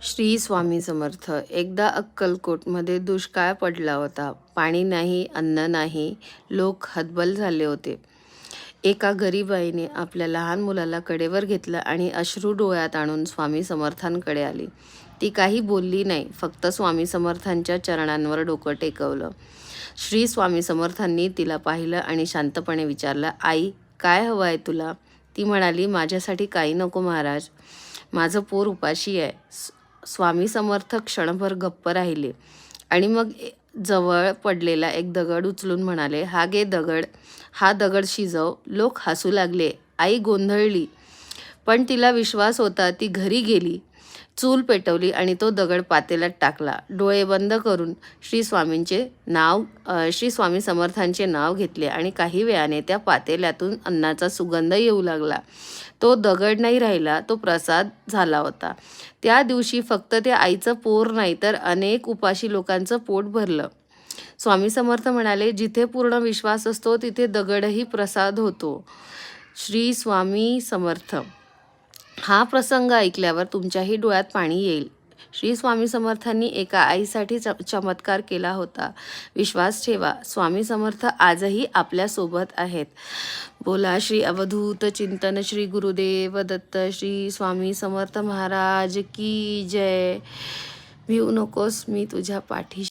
श्री स्वामी समर्थ. एकदा अक्कलकोटमध्ये दुष्काळ पडला होता. पाणी नाही, अन्न नाही. लोक हतबल झाले होते. एका गरीब आईने आपल्या लहान मुलाला कडेवर घेतलं आणि अश्रू डोळ्यात आणून स्वामी समर्थांकडे आली. ती काही बोलली नाही, फक्त स्वामी समर्थांच्या चरणांवर डोकं टेकवलं. श्री स्वामी समर्थांनी तिला पाहिलं आणि शांतपणे विचारलं, आई, काय हवं आहे तुला? ती म्हणाली, माझ्यासाठी काही नको महाराज, माझं पोर उपाशी आहे. स्वामी समर्थ क्षणभर गप्प राहिले आणि मग जवळ पडलेला एक दगड उचलून म्हणाले, हा घे दगड, हा दगड शिजव. लोक हसू लागले. आई गोंधळली, पण तिला विश्वास होता. ती घरी गेली, चूल पेटवली आणि तो दगड पातेल्यात टाकला. डोळे बंद करून श्री स्वामी समर्थांचे नाव घेतले आणि काही वेळाने त्या पातेल्यातून अन्नाचा सुगंध येऊ लागला. तो दगड नाही राहिला, तो प्रसाद झाला होता. त्या दिवशी फक्त त्या आईचं पोर नाही तर अनेक उपाशी लोकांचं पोट भरलं. स्वामी समर्थ म्हणाले, जिथे पूर्ण विश्वास असतो तिथे दगडही प्रसाद होतो. श्री स्वामी समर्थ. हा प्रसंग ऐकल्यावर तुमच्याही डोळ्यात पाणी येईल. श्री स्वामी समर्थांनी एका आईसाठी चमत्कार केला होता. विश्वास ठेवा, स्वामी समर्थ आजही आपल्यासोबत आहेत. बोला श्री अवधूत चिंतन श्री गुरुदेव दत्त. श्री स्वामी समर्थ महाराज की जय. भिवू नकोस, मी तुझ्या पाठीशी.